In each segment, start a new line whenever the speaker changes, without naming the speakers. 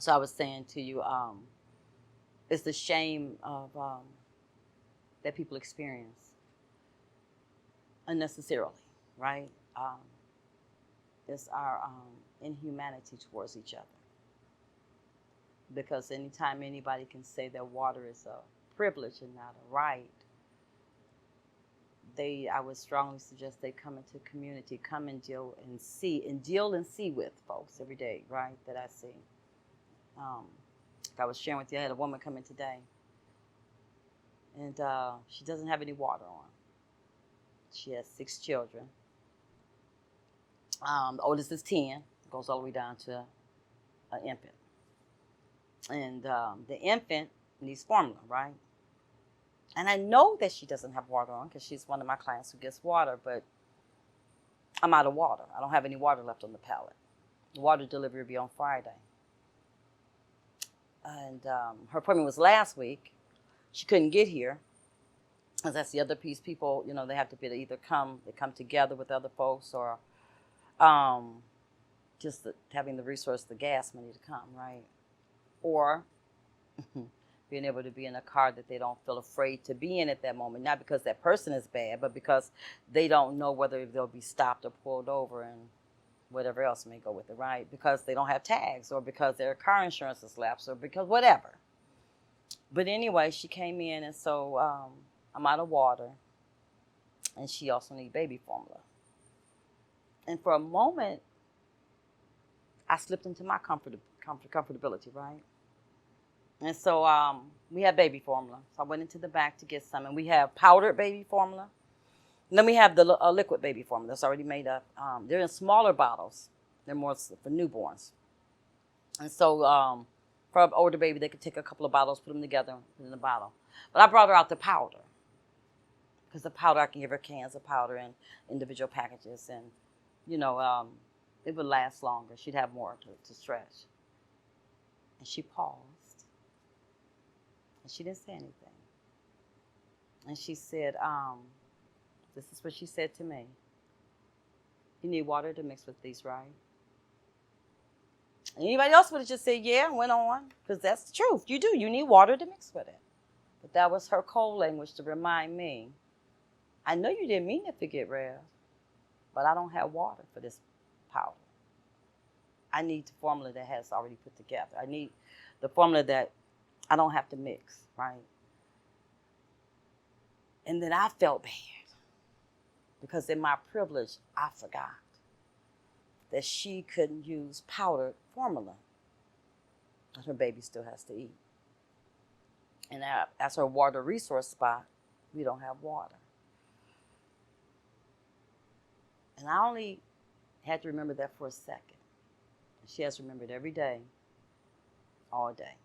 So I was saying to you, it's the shame of that people experience unnecessarily, right? Um, it's our inhumanity towards each other. Because anytime anybody can say that water is a privilege and not a right, I would strongly suggest they come into community, come and deal and see with folks every day, right? That I see. Um, like I was sharing with you, I had a woman come in today, and she doesn't have any water on. She has 6 children. The oldest is 10, goes all the way down to an infant. And the infant needs formula, right? And I know that she doesn't have water on because she's one of my clients who gets water, but I'm out of water. I don't have any water left on the pallet. The water delivery will be on Friday. And her appointment was last week. She couldn't get here because that's the other piece. People, they have to be they come together with other folks, or just having the resource, the gas money to come, right? Or being able to be in a car that they don't feel afraid to be in at that moment, not because that person is bad, but because they don't know whether they'll be stopped or pulled over and whatever else may go with it, right? Because they don't have tags, or because their car insurance is lapsed, or because whatever. But anyway, she came in, and so I'm out of water, and she also needs baby formula. And for a moment, I slipped into my comfortability, right? And so we have baby formula. So I went into the back to get some. And we have powdered baby formula. And then we have the liquid baby formula that's already made up. They're in smaller bottles. They're more for newborns. And so for an older baby, they could take a couple of bottles, put them together, put in a bottle. But I brought her out the powder. Because the powder, I can give her cans of powder in individual packages. And, it would last longer. She'd have more to stretch. And she paused. And she didn't say anything. And she said, this is what she said to me. You need water to mix with these, right? And anybody else would have just said, yeah, and went on. Because that's the truth. You do. You need water to mix with it. But that was her code language to remind me, I know you didn't mean to forget, Rev, but I don't have water for this powder. I need the formula that has already put together. I need the formula that I don't have to mix, right? And then I felt bad because in my privilege, I forgot that she couldn't use powdered formula that her baby still has to eat. And as her water resource spot, we don't have water. And I only had to remember that for a second. She has remembered every day, all day.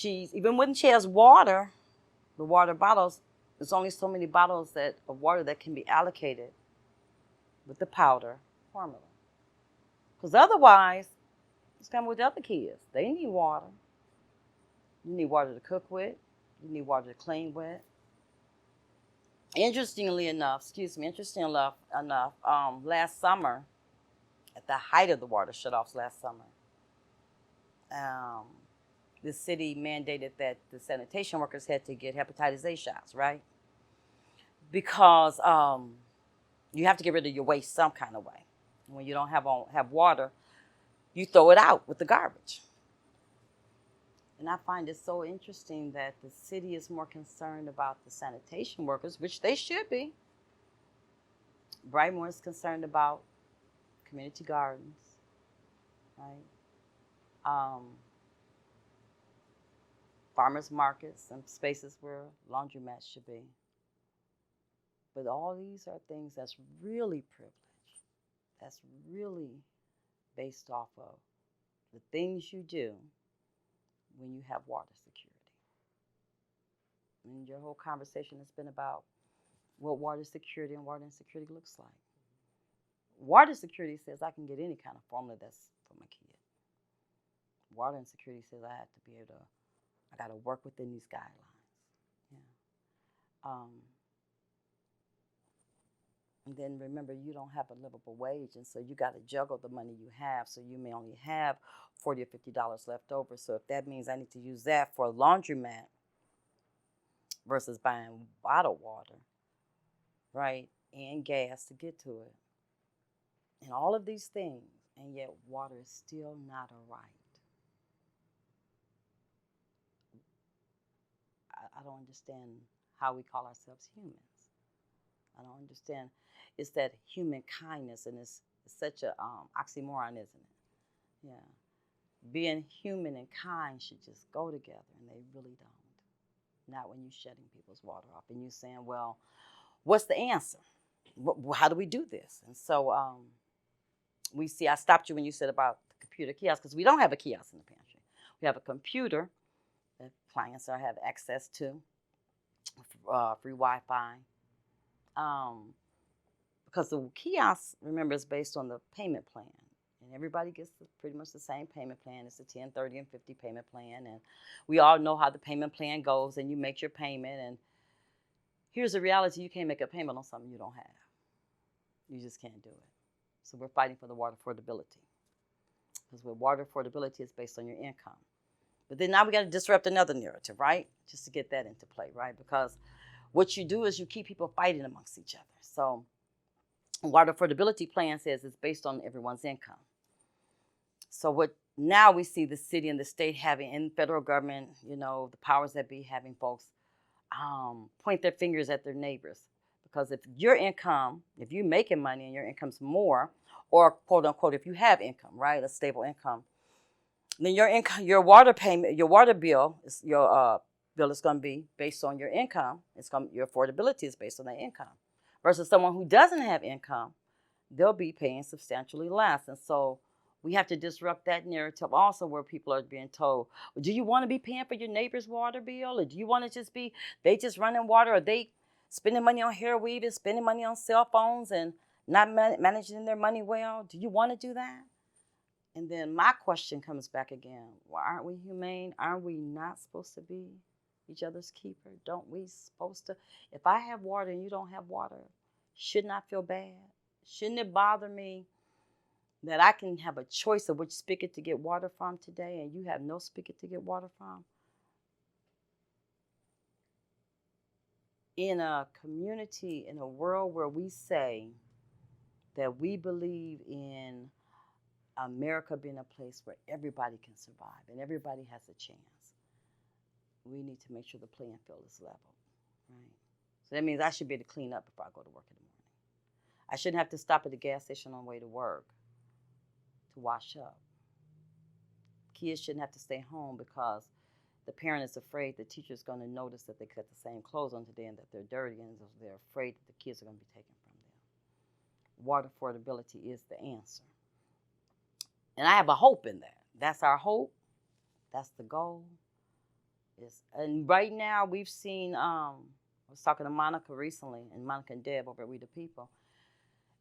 Even when she has water, the water bottles, there's only so many bottles of water that can be allocated with the powder formula. Because otherwise, it's coming with the other kids. They need water. You need water to cook with. You need water to clean with. Interestingly enough, last summer, at the height of the water shutoffs last summer, the city mandated that the sanitation workers had to get hepatitis A shots, right? Because you have to get rid of your waste some kind of way. When you don't have water, you throw it out with the garbage. And I find it so interesting that the city is more concerned about the sanitation workers, which they should be. Brightmoor is concerned about community gardens, right? Farmers markets and spaces where laundromats should be. But all these are things that's really privileged. That's really based off of the things you do when you have water security. And your whole conversation has been about what water security and water insecurity looks like. Water security says I can get any kind of formula that's for my kid. Water insecurity says I have to be able to, I got to work within these guidelines. Yeah. And then remember, you don't have a livable wage, and so you got to juggle the money you have. So you may only have $40 or $50 left over. So if that means I need to use that for a laundromat versus buying bottled water, right, and gas to get to it, and all of these things, and yet water is still not a right. I don't understand how we call ourselves humans. I don't understand. It's that human kindness, and it's such a oxymoron, isn't it? Yeah. Being human and kind should just go together, and they really don't. Not when you're shutting people's water off and you're saying, well, what's the answer? How do we do this? And so we see, I stopped you when you said about the computer kiosk, because we don't have a kiosk in the pantry. We have a computer that clients have access to, free Wi-Fi. Because the kiosk, remember, is based on the payment plan. And everybody gets pretty much the same payment plan. It's a 10, 30, and 50 payment plan. And we all know how the payment plan goes, and you make your payment. And here's the reality: you can't make a payment on something you don't have. You just can't do it. So we're fighting for the water affordability. Because with water affordability, it's based on your income. But then now we got to disrupt another narrative, right? Just to get that into play, right? Because what you do is you keep people fighting amongst each other. So water affordability plan says it's based on everyone's income. So what now we see the city and the state having, and federal government, the powers that be, having folks point their fingers at their neighbors. Because if your income, if you're making money and your income's more, or quote unquote, if you have income, right, a stable income, then your income, your water payment, your water bill, your bill is going to be based on your income. Your affordability is based on that income. Versus someone who doesn't have income, they'll be paying substantially less. And so we have to disrupt that narrative also, where people are being told, well, do you want to be paying for your neighbor's water bill? Or do you want to just be, they just running water, or they spending money on hair weaving, spending money on cell phones and not managing their money well? Do you want to do that? And then my question comes back again. Well, aren't we humane? Aren't we not supposed to be each other's keeper? Don't we supposed to? If I have water and you don't have water, shouldn't I feel bad? Shouldn't it bother me that I can have a choice of which spigot to get water from today and you have no spigot to get water from? In a community, in a world where we say that we believe in America being a place where everybody can survive and everybody has a chance, we need to make sure the playing field is level, right? So that means I should be able to clean up before I go to work in the morning. I shouldn't have to stop at the gas station on the way to work to wash up. Kids shouldn't have to stay home because the parent is afraid the teacher's going to notice that they cut the same clothes on today and that they're dirty, and they're afraid that the kids are going to be taken from them. Water affordability is the answer. And I have a hope in that. That's our hope. That's the goal. And right now we've seen, I was talking to Monica recently, and Monica and Deb over at We the People,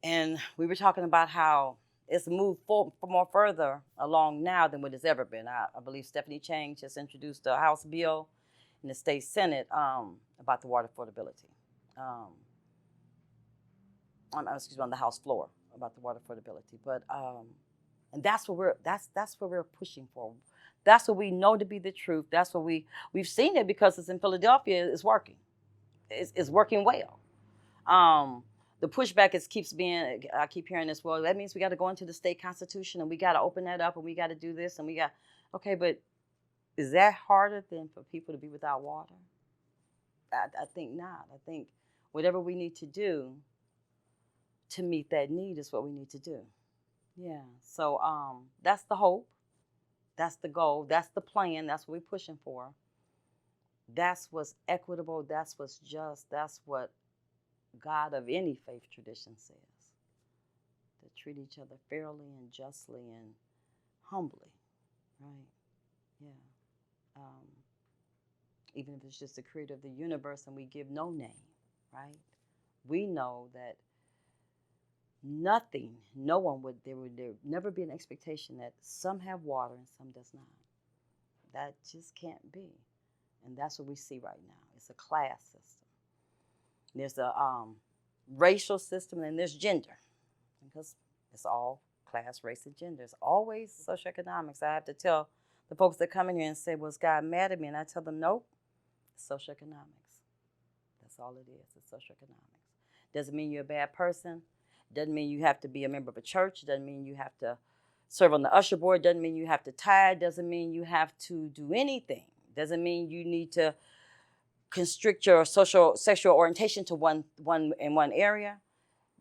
and we were talking about how it's moved more further along now than what it's ever been. I believe Stephanie Chang just introduced a House bill in the state Senate about the water affordability. On the House floor about the water affordability. But and that's what we're pushing for. That's what we know to be the truth. That's what we've seen it, because it's in Philadelphia. It's working. It's working well. The pushback keeps being, I keep hearing this, well, that means we got to go into the state constitution and we got to open that up and we got to do this and okay, but is that harder than for people to be without water? I think not. I think whatever we need to do to meet that need is what we need to do. Yeah, so that's the hope. That's the goal. That's the plan. That's what we're pushing for. That's what's equitable. That's what's just. That's what God of any faith tradition says. To treat each other fairly and justly and humbly, right? Yeah. Even if it's just the creator of the universe and we give no name, right? We know that no one there would never be an expectation that some have water and some does not. That just can't be. And that's what we see right now. It's a class system. There's racial system, and there's gender, because it's all class, race, and gender. It's always socioeconomics. I have to tell the folks that come in here and say, "Was God mad at me?" And I tell them, "Nope, it's socioeconomics. That's all it is. It's socioeconomics. Doesn't mean you're a bad person. Doesn't mean you have to be a member of a church. Doesn't mean you have to serve on the usher board. Doesn't mean you have to tithe. Doesn't mean you have to do anything. Doesn't mean you need to constrict your sexual orientation to one area.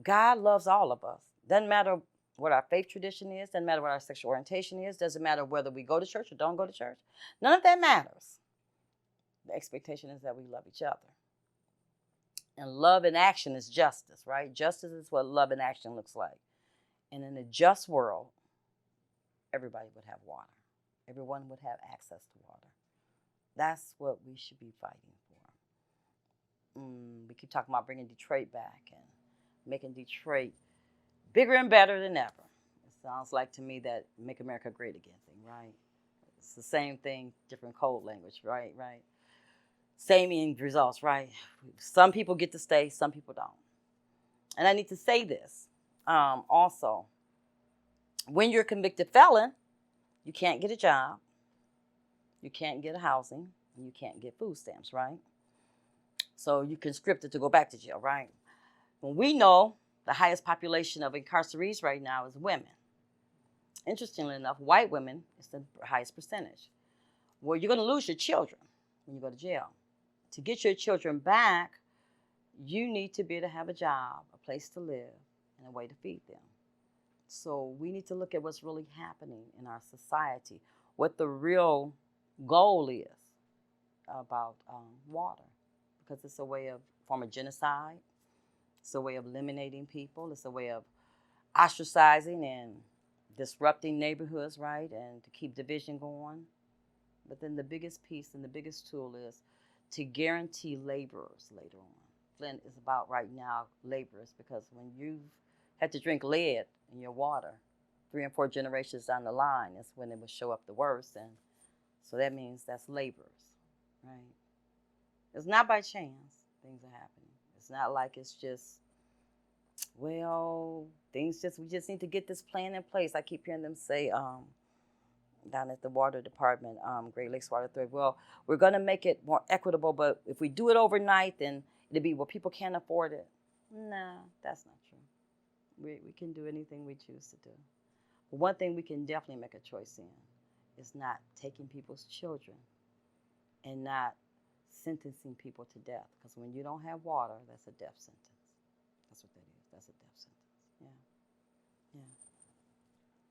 God loves all of us. Doesn't matter what our faith tradition is. Doesn't matter what our sexual orientation is. Doesn't matter whether we go to church or don't go to church. None of that matters. The expectation is that we love each other. And love in action is justice, right? Justice is what love in action looks like. And in a just world, everybody would have water. Everyone would have access to water. That's what we should be fighting for. We keep talking about bringing Detroit back and making Detroit bigger and better than ever. It sounds like to me that Make America Great Again thing, right? It's the same thing, different code language, right? Same end results, right? Some people get to stay, some people don't. And I need to say this also. When you're a convicted felon, you can't get a job, you can't get a housing, and you can't get food stamps, right? So you conscripted to go back to jail, right? When we know the highest population of incarcerees right now is women. Interestingly enough, white women is the highest percentage. Well, you're going to lose your children when you go to jail. To get your children back, you need to be able to have a job, a place to live, and a way to feed them. So we need to look at what's really happening in our society, what the real goal is about water, because it's a form of genocide. It's a way of eliminating people. It's a way of ostracizing and disrupting neighborhoods, right, and to keep division going. But then the biggest piece and the biggest tool is to guarantee laborers later on. Flint is about right now laborers, because when you've had to drink lead in your water 3 and 4 generations down the line, is when it will show up the worst. And so that means that's laborers, right? It's not by chance things are happening. It's not like it's just, well, we just need to get this plan in place. I keep hearing them say, down at the water department, Great Lakes Water Authority, well, we're going to make it more equitable, but if we do it overnight, then it'll be, well, people can't afford it. Nah, that's not true. We can do anything we choose to do. But one thing we can definitely make a choice in is not taking people's children and not sentencing people to death. Because when you don't have water, that's a death sentence. That's what that is. That's a death sentence. Yeah.